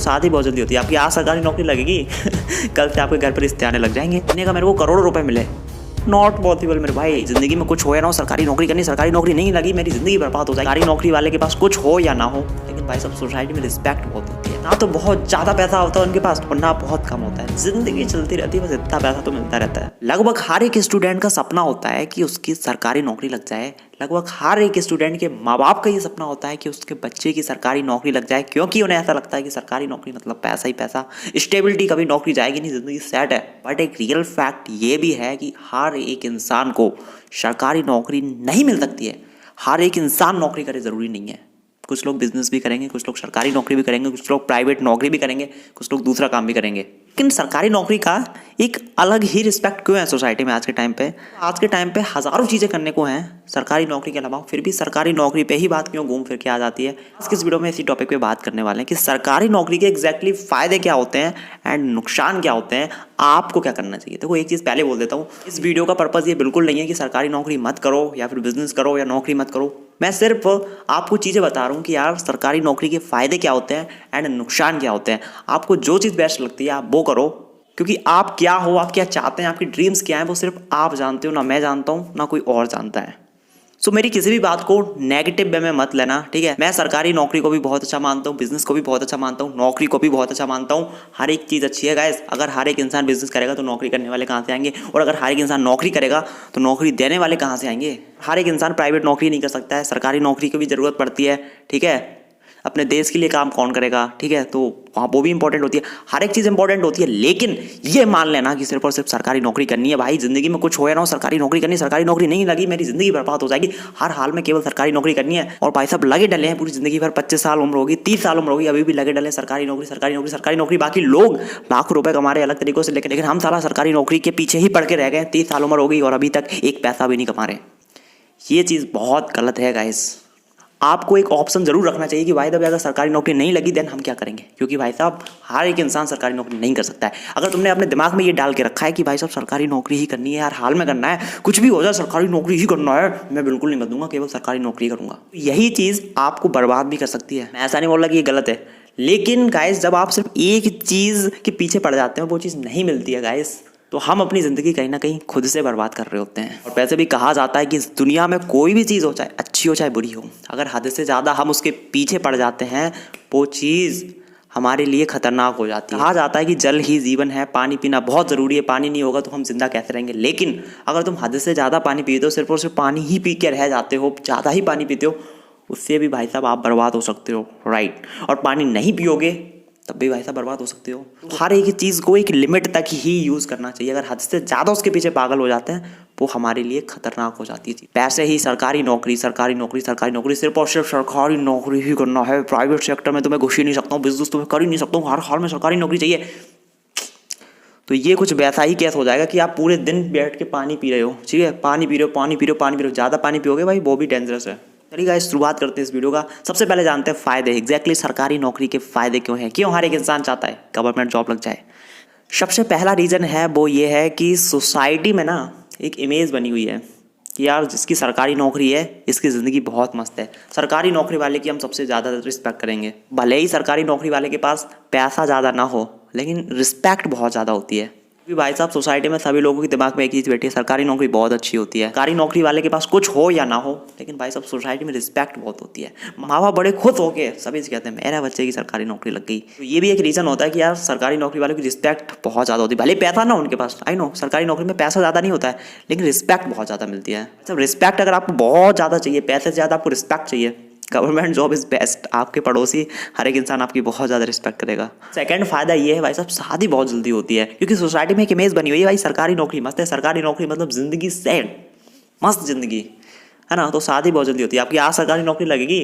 शादी बहुत जल्दी होती है। आपकी आज सरकारी नौकरी लगेगी कल से आपके घर पर रिश्ते आने लग जाएंगे। इतने का मेरे को करोड़ों रुपए मिले, नॉट पॉसिबल मेरे भाई। जिंदगी में कुछ हो या ना हो, सरकारी नौकरी करनी, सरकारी नौकरी नहीं लगी मेरी जिंदगी बर्बाद हो जाएगी। सरकारी नौकरी वाले के पास कुछ हो या ना हो, लेकिन भाई सब सोसाइटी में रिस्पेक्ट बहुत होती है। ना तो बहुत ज्यादा पैसा होता है उनके पास और ना बहुत कम होता है। जिंदगी चलती रहती है, बस इतना पैसा तो मिलता रहता है। लगभग हर एक स्टूडेंट का सपना होता है कि उसकी सरकारी नौकरी लग जाए। लगभग हर एक स्टूडेंट के माँ बाप का ये सपना होता है कि उसके बच्चे की सरकारी नौकरी लग जाए, क्योंकि उन्हें ऐसा लगता है कि सरकारी नौकरी मतलब पैसा ही पैसा, स्टेबिलिटी, कभी नौकरी जाएगी नहीं, जिंदगी सेट है। बट एक रियल फैक्ट ये भी है कि हर एक इंसान को सरकारी नौकरी नहीं मिल सकती है। हर एक इंसान नौकरी करे ज़रूरी नहीं है। कुछ लोग बिजनेस भी करेंगे, कुछ लोग सरकारी नौकरी भी करेंगे, कुछ लोग प्राइवेट नौकरी भी करेंगे, कुछ लोग दूसरा काम भी करेंगे। लेकिन सरकारी नौकरी का एक अलग ही रिस्पेक्ट क्यों है सोसाइटी में आज के टाइम पे? आज के टाइम पे हज़ारों चीज़ें करने को हैं सरकारी नौकरी के अलावा, फिर भी सरकारी नौकरी पे ही बात क्यों घूम फिर के आ जाती है। इस वीडियो में इसी टॉपिक पे बात करने वाले हैं कि सरकारी नौकरी के एग्जैक्टली फ़ायदे क्या होते हैं एंड नुकसान क्या होते हैं, आपको क्या करना चाहिए। देखो एक चीज़ पहले बोल देता हूँ, इस वीडियो का पर्पज़ ये बिल्कुल नहीं है कि सरकारी नौकरी मत करो या फिर बिजनेस करो या नौकरी मत करो। मैं सिर्फ आपको चीज़ें बता रहा हूँ कि यार सरकारी नौकरी के फ़ायदे क्या होते हैं एंड नुकसान क्या होते हैं। आपको जो चीज़ बेस्ट लगती है आप वो करो, क्योंकि आप क्या हो, आप क्या चाहते हैं, आपकी ड्रीम्स क्या हैं, वो सिर्फ आप जानते हो, ना मैं जानता हूँ ना कोई और जानता है। सो मेरी किसी भी बात को नेगेटिव वे में मत लेना, ठीक है। मैं सरकारी नौकरी को भी बहुत अच्छा मानता हूँ, बिजनेस को भी बहुत अच्छा मानता हूँ, नौकरी को भी बहुत अच्छा मानता हूँ। हर एक चीज़ अच्छी है गाइस। अगर हर एक इंसान बिजनेस करेगा तो नौकरी करने वाले कहाँ से आएंगे, और अगर हर एक इंसान नौकरी करेगा तो नौकरी देने वाले कहाँ से आएंगे। हर एक इंसान प्राइवेट नौकरी नहीं कर सकता है, सरकारी नौकरी की भी ज़रूरत पड़ती है, ठीक है। अपने देश के लिए काम कौन करेगा, ठीक है, तो वहाँ वो भी इंपॉर्टेंट होती है। हर एक चीज़ इंपॉर्टेंट होती है, लेकिन ये मान लेना कि सिर्फ और सिर्फ सरकारी नौकरी करनी है भाई, जिंदगी में कुछ हो या ना हो, सरकारी नौकरी करनी, सरकारी नौकरी नहीं लगी मेरी जिंदगी बर्बाद हो जाएगी, हर हाल में केवल सरकारी नौकरी करनी है। और भाई साहब लगे डले हैं पूरी जिंदगी भर, 25 साल उम्र होगी, 30 साल उम्र होगी, अभी भी लगे डले सरकारी नौकरी, सरकारी नौकरी, सरकारी नौकरी। बाकी लोग लाखों रुपए कमा रहे अलग तरीकों से, लेकिन हम सारा सरकारी नौकरी के पीछे ही पड़ के रह गए। 30 साल उम्र होगी और अभी तक एक पैसा भी नहीं कमा रहे। ये चीज़ बहुत गलत है गाइस। आपको एक ऑप्शन जरूर रखना चाहिए कि भाई साहब अगर सरकारी नौकरी नहीं लगी देन हम क्या करेंगे, क्योंकि भाई साहब हर एक इंसान सरकारी नौकरी नहीं कर सकता है। अगर तुमने अपने दिमाग में ये डाल के रखा है कि भाई साहब सरकारी नौकरी ही करनी है, हर हाल में करना है, कुछ भी हो जाए सरकारी नौकरी ही करना है, मैं बिल्कुल नहीं बदलूंगा, केवल सरकारी नौकरी करूंगा, यही चीज़ आपको बर्बाद भी कर सकती है। मैं ऐसा नहीं बोल रहा कि ये गलत है, लेकिन गाइस जब आप सिर्फ एक चीज़ के पीछे पड़ जाते हैं, वो चीज़ नहीं मिलती है गाइस, तो हम अपनी ज़िंदगी कहीं ना कहीं खुद से बर्बाद कर रहे होते हैं। और वैसे भी कहा जाता है कि इस दुनिया में कोई भी चीज़ हो, चाहे अच्छी हो चाहे बुरी हो, अगर हद से ज़्यादा हम उसके पीछे पड़ जाते हैं वो चीज़ हमारे लिए खतरनाक हो जाती है। कहा जाता है कि जल ही जीवन है, पानी पीना बहुत ज़रूरी है, पानी नहीं होगा तो हम जिंदा कैसे रहेंगे। लेकिन अगर तुम हद से ज़्यादा पानी पीते हो, सिर्फ और सिर्फ पानी ही पी के रह जाते हो, ज़्यादा ही पानी पीते हो, उससे भी भाई साहब आप बर्बाद हो सकते हो, राइट। और पानी नहीं पियोगे तब भी भाई साहब बर्बाद हो सकते हो। तो हर एक चीज़ को एक लिमिट तक ही यूज़ करना चाहिए। अगर हद से ज़्यादा उसके पीछे पागल हो जाते हैं वो हमारे लिए खतरनाक हो जाती है। पैसे ही सरकारी नौकरी, सरकारी नौकरी, सरकारी नौकरी, सिर्फ और सिर्फ सरकारी नौकरी ही करना है, प्राइवेट सेक्टर में तो मैं घुस ही नहीं सकता हूँ, बिजनेस तो मैं कर ही नहीं सकता हूँ, हर हाल में सरकारी नौकरी चाहिए, तो ये कुछ वैसा ही केस हो जाएगा कि आप पूरे दिन बैठ के पानी पी रहे हो, ठीक है, पानी पी रहे हो, पानी पी रहे हो, पानी पी रहे हो, ज़्यादा पानी पियोगे भाई वो भी डेंजरस है। चलिए गाइस शुरुआत करते हैं इस वीडियो का। सबसे पहले जानते हैं फ़ायदे, एग्जैक्टली सरकारी नौकरी के फ़ायदे क्यों हैं, क्यों हर एक इंसान चाहता है गवर्नमेंट जॉब लग जाए। सबसे पहला रीज़न है वो ये है कि सोसाइटी में ना एक इमेज बनी हुई है कि यार जिसकी सरकारी नौकरी है इसकी ज़िंदगी बहुत मस्त है, सरकारी नौकरी वाले की हम सबसे ज़्यादा रिस्पेक्ट करेंगे। भले ही सरकारी नौकरी वाले के पास पैसा ज़्यादा ना हो, लेकिन रिस्पेक्ट बहुत ज़्यादा होती है। क्योंकि भाई साहब सोसाइटी में सभी लोगों के दिमाग में एक चीज़ बैठी है, सरकारी नौकरी बहुत अच्छी होती है। सरकारी नौकरी वाले के पास कुछ हो या ना हो, लेकिन भाई साहब सोसाइटी में रिस्पेक्ट बहुत होती है। माँ बाप बड़े खुश होके सभी से कहते हैं मेरा बच्चे की सरकारी नौकरी लग गई। तो ये भी एक रीज़न होता है कि यार सरकारी नौकरी वालों की रिस्पेक्ट बहुत ज़्यादा होती है। भले पैसा ना उनके पास, आई नो सरकारी नौकरी में पैसा ज़्यादा नहीं होता है, लेकिन रिस्पेक्ट बहुत ज़्यादा मिलती है। मतलब रिस्पेक्ट अगर आपको बहुत ज़्यादा चाहिए, पैसे से ज़्यादा आपको रिस्पेक्ट चाहिए, गवर्नमेंट जॉब इज़ बेस्ट। आपके पड़ोसी हर एक इंसान आपकी बहुत ज़्यादा रिस्पेक्ट करेगा। सेकंड फायदा ये है भाई साहब शादी बहुत जल्दी होती है, क्योंकि सोसाइटी में एक इमेज बनी हुई है भाई सरकारी नौकरी मस्त है, सरकारी नौकरी मतलब ज़िंदगी सेट, मस्त ज़िंदगी है ना, तो शादी बहुत जल्दी होती है। आपकी आज सरकारी नौकरी लगेगी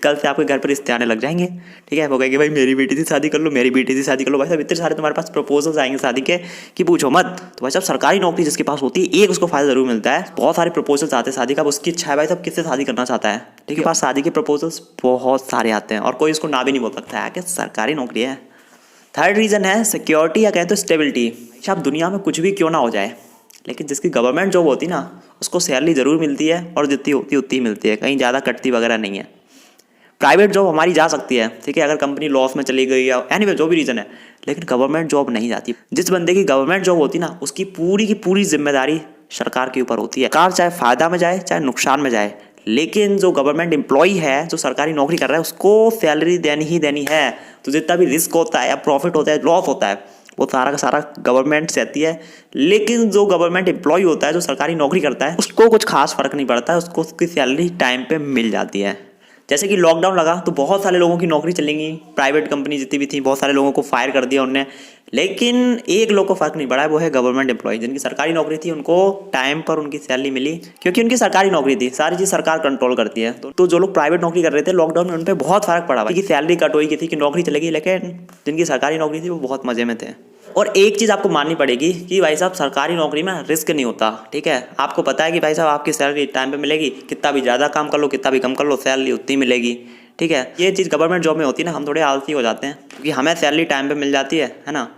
कल से आपके घर पर रिश्ते आने लग जाएंगे, ठीक है। वो कहेंगे भाई मेरी बेटी से शादी कर लो, मेरी बेटी से शादी कर लो। भाई साहब इतने सारे तुम्हारे पास प्रपोजल्स आएंगे शादी के कि पूछो मत। तो भाई साहब सरकारी नौकरी जिसके पास होती है एक उसको फायदा जरूर मिलता है, बहुत सारे प्रपोजल्स आते हैं शादी का, उसकी इच्छा है भाई साहब किससे शादी करना चाहता है, ठीक है। पास शादी के प्रपोजल्स बहुत सारे आते हैं और कोई इसको ना भी नहीं बोल सकता है कि सरकारी नौकरी है। थर्ड रीज़न है सिक्योरिटी या कहें तो स्टेबिलिटी। अच्छा अब दुनिया में कुछ भी क्यों ना हो जाए, लेकिन जिसकी गवर्नमेंट जॉब होती ना उसको सैलरी ज़रूर मिलती है और जितनी होती उतनी मिलती है, कहीं ज़्यादा कटती वगैरह नहीं है। प्राइवेट जॉब हमारी जा सकती है, ठीक है, अगर कंपनी लॉस में चली गई या एनीवे जो भी रीज़न है, लेकिन गवर्नमेंट जॉब नहीं जाती। जिस बंदे की गवर्नमेंट जॉब होती ना, उसकी पूरी की पूरी जिम्मेदारी सरकार के ऊपर होती है। सरकार चाहे फायदा में जाए चाहे नुकसान में जाए, लेकिन जो गवर्नमेंट एम्प्लॉई है, जो सरकारी नौकरी कर रहा है, उसको सैलरी देनी ही देनी है। तो जितना भी रिस्क होता है या प्रॉफिट होता है, लॉस होता है, वो सारा का सारा गवर्नमेंट सहती है। लेकिन जो गवर्नमेंट एम्प्लॉय होता है, जो सरकारी नौकरी करता है, उसको कुछ खास फर्क नहीं पड़ता है, उसको उसकी सैलरी टाइम पे मिल जाती है। जैसे कि लॉकडाउन लगा तो बहुत सारे लोगों की नौकरी चलेंगी, प्राइवेट कंपनी जितनी भी थी बहुत सारे लोगों को फायर कर दिया उनने, लेकिन एक लोग को फर्क नहीं पड़ा है, वो है गवर्नमेंट एम्प्लॉय। जिनकी सरकारी नौकरी थी उनको टाइम पर उनकी सैलरी मिली, क्योंकि उनकी सरकारी नौकरी थी, सारी चीज़ सरकार कंट्रोल करती है। तो जो लोग प्राइवेट नौकरी कर रहे थे लॉकडाउन में, उन पर बहुत फर्क पड़ा, क्योंकि सैलरी कट हुई की थी कि नौकरी चलेगी, लेकिन जिनकी सरकारी नौकरी थी वो बहुत मजे में थे। और एक चीज़ आपको माननी पड़ेगी कि भाई साहब सरकारी नौकरी में रिस्क नहीं होता, ठीक है। आपको पता है कि भाई साहब आपकी सैलरी टाइम पे मिलेगी, कितना भी ज़्यादा काम कर लो कितना भी कम कर लो सैलरी उतनी मिलेगी, ठीक है। ये चीज़ गवर्नमेंट जॉब में होती है ना, हम थोड़े आलसी हो जाते हैं, क्योंकि हमें सैलरी टाइम पे मिल जाती है ना,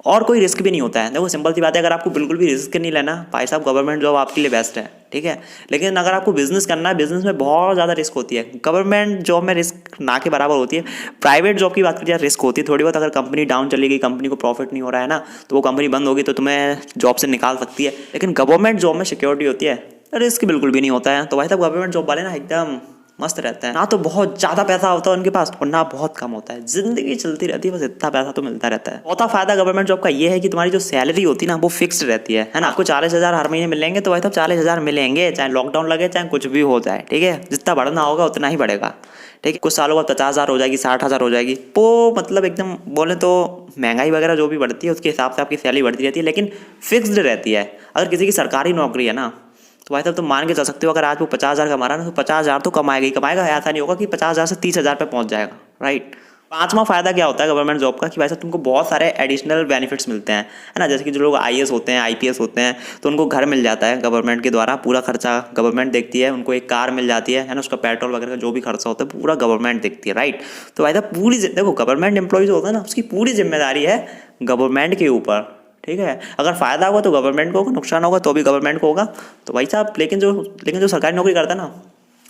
और कोई रिस्क भी नहीं होता है। देखो सिंपल सी बात है, अगर आपको बिल्कुल भी रिस्क नहीं लेना, भाई साहब गवर्नमेंट जॉब आपके लिए बेस्ट है, ठीक है। लेकिन अगर आपको बिजनेस करना है, बिजनेस में बहुत ज़्यादा रिस्क होती है। गवर्नमेंट जॉब में रिस्क ना के बराबर होती है। प्राइवेट जॉब की बात करिए, रिस्क होती है थोड़ी बहुत। अगर कंपनी डाउन चली गई, कंपनी को प्रॉफिट नहीं हो रहा है ना, तो वो कंपनी बंद होगी तो तुम्हें जॉब से निकाल सकती है। लेकिन गवर्नमेंट जॉब में सिक्योरिटी होती है, रिस्क बिल्कुल भी नहीं होता है। तो भाई साहब गवर्नमेंट जॉब वाले ना एकदम मस्त रहता है, ना तो बहुत ज़्यादा पैसा होता है उनके पास और ना बहुत कम होता है, जिंदगी चलती रहती है, बस इतना पैसा तो मिलता रहता है। चौथा फायदा गवर्नमेंट जॉब का ये है कि तुम्हारी जो सैलरी होती है ना, वो फिक्स्ड रहती है ना। आपको 40,000 हर महीने मिलेंगे, तो भाई साहब 40,000 मिलेंगे, चाहे लॉकडाउन लगे चाहे कुछ भी हो जाए, ठीक है। जितना बढ़ना होगा उतना ही बढ़ेगा, ठीक है। कुछ सालों बाद 50,000 हो जाएगी, 60,000 हो जाएगी, वो मतलब एकदम बोले तो महंगाई वगैरह जो भी बढ़ती है उसके हिसाब से आपकी सैलरी बढ़ती रहती है, लेकिन फिक्स्ड रहती है। अगर किसी की सरकारी नौकरी है ना, तो भाई साहब तुम मान के चल सकते हो, अगर आज वो 50,000 कमा रहा है ना, तो 50,000 तो कमाएगा ही कमाएगा। ऐसा नहीं होगा कि 50,000 से 30,000 पे पहुंच जाएगा, राइट। पांचवा फायदा क्या होता है गवर्नमेंट जॉब का, कि भाई साहब तुमको बहुत सारे एडिशनल बेनिफिट्स मिलते हैं, है ना। जैसे कि जो लोग IAS होते हैं, IPS होते हैं, तो उनको घर मिल जाता है गवर्नमेंट के द्वारा, पूरा खर्चा गवर्नमेंट देखती है। उनको एक कार मिल जाती है ना, उसका पेट्रोल वगैरह का जो भी खर्चा होता है पूरा गवर्नमेंट देखती है, राइट। तो भाई साहब पूरी देखो गवर्नमेंट एम्प्लॉय जो होता है ना, उसकी पूरी जिम्मेदारी है गवर्नमेंट के ऊपर, ठीक है। अगर फायदा होगा तो गवर्नमेंट को होगा, नुकसान होगा तो भी गवर्नमेंट को होगा। तो भाई साहब लेकिन जो सरकारी नौकरी करता है ना,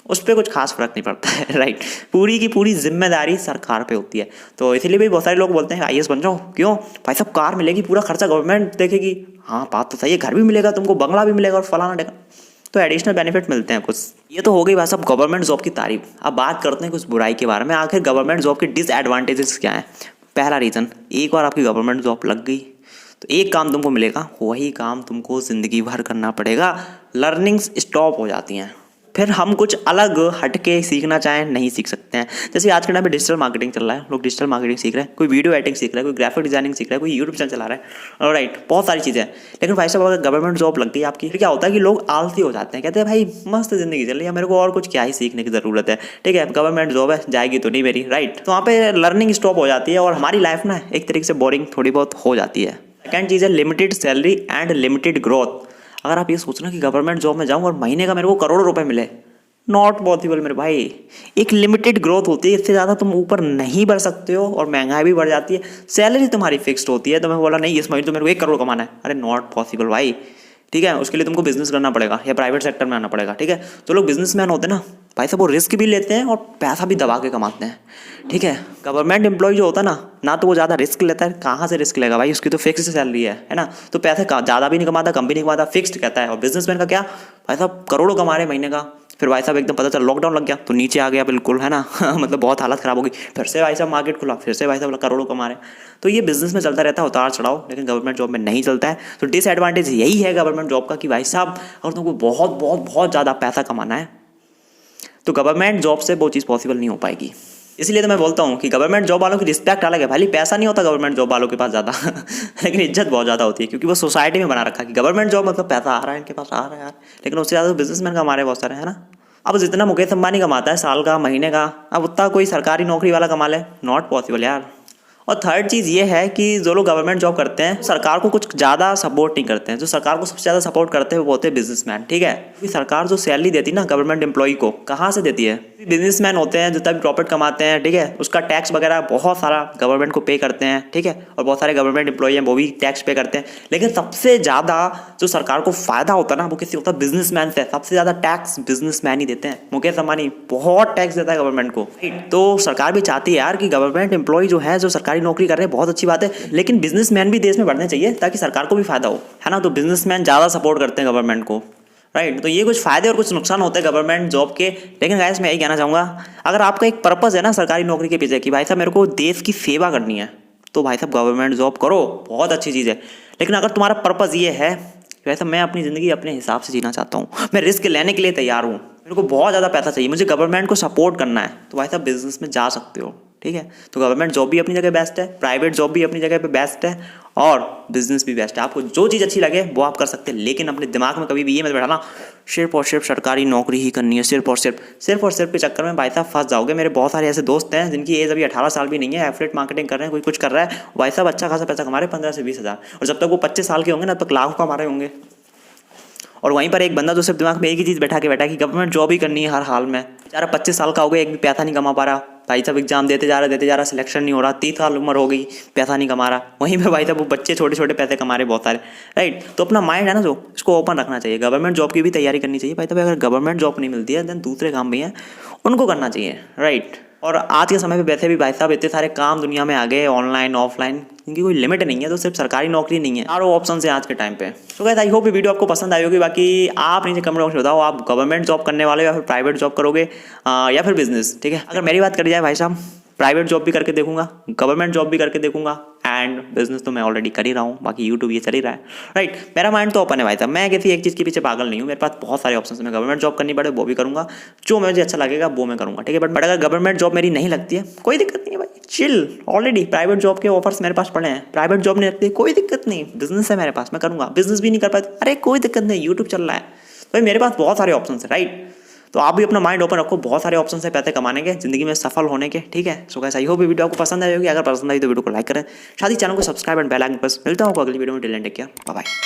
उस पर कुछ खास फर्क नहीं पड़ता है, राइट। पूरी की पूरी जिम्मेदारी सरकार पे होती है। तो इसीलिए भी बहुत सारे लोग बोलते हैं IAS बन जाओ, क्यों भाई साहब कार मिलेगी, पूरा खर्चा गवर्नमेंट देखेगी। हाँ बात तो सही है, घर भी मिलेगा तुमको, बंगला भी मिलेगा और फलाना डेगा, तो एडिशनल बेनिफिट मिलते हैं कुछ। ये तो हो गई भाई साहब गवर्नमेंट जॉब की तारीफ। अब बात करते हैं कुछ बुराई के बारे में। आखिर गवर्नमेंट जॉब के डिसएडवांटेजेस क्या हैं। पहला रीज़न, एक बार आपकी गवर्नमेंट जॉब लग गई तो एक काम तुमको मिलेगा, वही काम तुमको ज़िंदगी भर करना पड़ेगा। लर्निंग्स स्टॉप हो जाती हैं, फिर हम कुछ अलग हटके सीखना चाहें नहीं सीख सकते हैं। जैसे आज के टाइम में डिजिटल मार्केटिंग चल रहा है, लोग डिजिटल मार्केटिंग सीख रहे हैं, कोई वीडियो एडिटिंग सीख रहा है, कोई ग्राफिक डिजाइनिंग सीख रहा है, कोई यूट्यूब चैनल चला रहा है, राइट। बहुत सारी चीज़ें हैं। लेकिन भाई साहब अगर गवर्नमेंट जॉब लग गई आपकी, फिर क्या होता है कि लोग आलसी हो जाते हैं, कहते हैं भाई मस्त ज़िंदगी चल रही है, मेरे को और कुछ क्या ही सीखने की ज़रूरत है, ठीक है। गवर्नमेंट जॉब है, जाएगी तो नहीं मेरी, राइट। तो वहाँ पे लर्निंग स्टॉप हो जाती है और हमारी लाइफ ना एक तरीके से बोरिंग थोड़ी बहुत हो जाती है। सेकेंड चीज़ है limited salary and limited growth. अगर आप ये सोचना कि गवर्नमेंट जॉब में जाऊँ और महीने का मेरे को करोड़ों रुपए मिले, नॉट पॉसिबल मेरे भाई। एक लिमिटेड ग्रोथ होती है, इससे ज़्यादा तुम ऊपर नहीं बढ़ सकते हो और महंगाई भी बढ़ जाती है। सैलरी तुम्हारी फिक्स्ड होती है, तो मैं बोला नहीं इस महीने तो मेरे को 1 करोड़ कमाना है, अरे नॉट पॉसिबल भाई, ठीक है। उसके लिए तुमको बिजनेस करना पड़ेगा या प्राइवेट सेक्टर में आना पड़ेगा, ठीक है। तो लोग बिजनेसमैन होते हैं ना भाई साहब, वो रिस्क भी लेते हैं और पैसा भी दबा के कमाते हैं, ठीक है। गवर्नमेंट एम्प्लॉय जो होता है ना तो वो ज़्यादा रिस्क लेता है, कहाँ से रिस्क लेगा भाई, उसकी तो फिक्स्ड सैलरी है ना। तो पैसे ज़्यादा भी नहीं कमाता, कम भी नहीं कमाता, फिक्स्ड कहता है। और बिजनेसमैन का क्या, भाई साहब करोड़ों कमा रहे महीने का, फिर भाई साहब एकदम पता चला लॉकडाउन लग गया तो नीचे आ गया बिल्कुल, है ना। मतलब बहुत हालत ख़राब हो गई, फिर से भाई साहब मार्केट खुला, फिर से भाई साहब करोड़ों कमा रहे। तो ये बिजनेस में चलता रहता है उतार चढ़ाव, लेकिन गवर्नमेंट जॉब में नहीं चलता है। तो डिसएडवांटेज यही है गवर्नमेंट जॉब का कि भाई साहब अगर तुमको बहुत बहुत बहुत ज़्यादा पैसा कमाना है तो गवर्नमेंट जॉब से वो चीज़ पॉसिबल नहीं हो पाएगी। इसलिए तो मैं बोलता हूँ कि गवर्नमेंट जॉब वालों की रिस्पेक्ट अलग है, भले पैसा नहीं होता गवर्नमेंट जॉब वालों के पास ज़्यादा लेकिन इज्जत बहुत ज़्यादा होती है, क्योंकि वो सोसाइटी में बना रखा है कि गवर्नमेंट जॉब मतलब पैसा आ रहा है इनके पास, आ रहा है यार। लेकिन उससे ज़्यादा बिजनेसमैन कमा रहे हैं बहुत सारे, है ना। अब जितना मुकेश अंबानी कमाता है साल का, महीने का, अब उतना कोई सरकारी नौकरी वाला कमा ले, नॉट पॉसिबल यार। और थर्ड चीज़ ये है कि जो लोग गवर्नमेंट जॉब करते हैं सरकार को कुछ ज़्यादा सपोर्ट नहीं करते हैं। जो सरकार को सबसे ज़्यादा सपोर्ट करते हैं वो होते हैं बिजनेसमैन, ठीक है। क्योंकि सरकार जो सैलरी देती है ना गवर्नमेंट एम्प्लॉय को, कहाँ से देती है? बिजनेसमैन होते हैं जितना भी प्रॉफिट कमाते हैं, ठीक है, उसका टैक्स वगैरह बहुत सारा गवर्नमेंट को पे करते हैं, ठीक है। और बहुत सारे गवर्नमेंट एम्प्लॉय हैं वो भी टैक्स पे करते हैं। लेकिन सबसे ज़्यादा जो सरकार को फायदा होता है ना वो किसी होता है बिजनेसमैन से। सबसे ज़्यादा टैक्स बिजनेसमैन ही देते हैं। मुकेश अंबानी बहुत टैक्स देता है गवर्नमेंट को। तो सरकार भी चाहती है यार कि गवर्नमेंट एम्प्लॉय जो है जो सरकारी नौकरी कर रहे हैं बहुत अच्छी बात है, लेकिन बिजनेसमैन भी देश में बढ़ने चाहिए ताकि सरकार को भी फायदा हो, है ना। तो बिजनेसमैन ज़्यादा सपोर्ट करते हैं गवर्नमेंट को, राइट। तो ये कुछ फायदे और कुछ नुकसान होते हैं गवर्नमेंट जॉब के। लेकिन गाइस मैं यही कहना चाहूँगा, अगर आपका एक पर्पस है ना सरकारी नौकरी के पीछे कि भाई साहब मेरे को देश की सेवा करनी है, तो भाई साहब गवर्नमेंट जॉब करो, बहुत अच्छी चीज़ है। लेकिन अगर तुम्हारा पर्पस ये है कि भाई साहब मैं अपनी ज़िंदगी अपने हिसाब से जीना चाहता हूँ, मैं रिस्क लेने के लिए तैयार हूँ, मेरे को बहुत ज़्यादा पैसा चाहिए, मुझे गवर्नमेंट को सपोर्ट करना है, तो भाई साहब बिजनेस में जा सकते हो, ठीक है। तो गवर्नमेंट जॉब भी अपनी जगह बेस्ट है, प्राइवेट जॉब भी अपनी जगह पे बेस्ट है, और बिजनेस भी बेस्ट है। आपको जो चीज़ अच्छी लगे वो आप कर सकते हैं। लेकिन अपने दिमाग में कभी भी ये मत बैठाना सिर्फ और सिर्फ सरकारी नौकरी ही करनी है, सिर्फ और सिर्फ के चक्कर में भाई साहब फंस जाओगे। मेरे बहुत सारे ऐसे दोस्त हैं जिनकी एज अभी 18 साल भी नहीं है, एफिलिएट मार्केटिंग कर रहे हैं, कोई कुछ कर रहा है, भाई साहब अच्छा खासा पैसा कमा रहे हैं 15 से 20 हज़ार, और जब तक वो 25 साल के होंगे ना तब तक लाखों कमा रहे होंगे। और वहीं पर एक बंदा जो सिर्फ दिमाग में एक ही चीज़ बैठा है कि गवर्नमेंट जॉब ही करनी है हर हाल में, बेचारा 25 साल का हो गया, एक भी पैसा नहीं कमा पा रहा, भाई साहब एग्जाम देते जा रहा, सिलेक्शन नहीं हो रहा, 30 साल उम्र हो गई, पैसा नहीं कमा रहा। वहीं पे भाई साहब वो बच्चे छोटे छोटे पैसे कमा रहे बहुत सारे, राइट। तो अपना माइंड है ना जो इसको ओपन रखना चाहिए, गवर्नमेंट जॉब की भी तैयारी करनी चाहिए भाई साहब। अगर गवर्नमेंट जॉब नहीं मिलती है देन दूसरे काम भी हैं उनको करना चाहिए, राइट। और आज के समय पे वैसे भी भाई साहब इतने सारे काम दुनिया में आ गए, ऑनलाइन ऑफलाइन, इनकी कोई लिमिट नहीं है। तो सिर्फ सरकारी नौकरी नहीं है, चारों ऑप्शन है आज के टाइम पे। तो गाइस आई होप ये वीडियो आपको पसंद आई होगी। बाकी आप नीचे कमेंट बॉक्स में बताओ आप गवर्नमेंट जॉब करने वाले हो या फिर प्राइवेट जॉब करोगे या फिर बिजनेस, ठीक है। अगर मेरी बात करी जाए भाई साहब, प्राइवेट जॉब भी करके देखूंगा, गवर्नमेंट जॉब भी करके देखूंगा, एंड बिजनेस तो मैं ऑलरेडी कर ही रहा हूँ, बाकी यूट्यूब ये चल ही रहा है, राइट। मेरा माइंड तो ओपन है भाई साहब, मैं किसी एक चीज़ के पीछे पागल नहीं हूँ, मेरे पास बहुत सारे ऑप्शन है। मैं गवर्नमेंट जॉब करनी पड़े वो भी करूँगा, जो मुझे अच्छा लगेगा वो मैं करूँगा, ठीक है। बट अगर गवर्नमेंट जॉब मेरी नहीं लगती है कोई दिक्कत नहीं है भाई, चिल। ऑलरेडी प्राइवेट जॉब के ऑफर्स मेरे पास पड़े हैं, प्राइवेट जॉब नहीं लगती कोई दिक्कत नहीं, बिजनेस है मेरे पास मैं करूँगा। बिजनेस भी नहीं कर पाए अरे कोई दिक्कत नहीं, यूट्यूब चल रहा है, भाई मेरे पास बहुत सारे ऑप्शन है, राइट। तो आप भी अपना माइंड ओपन रखो, बहुत सारे ऑप्शन है पैसे कमाने के, जिंदगी में सफल होने के, ठीक है। So guys I hope video आपको पसंद आई होगी। अगर पसंद आई तो वीडियो को लाइक करें, साथ ही चैनल को subscribe and bell icon press. मिलता हूँ अगली वीडियो में, till then take care, bye bye.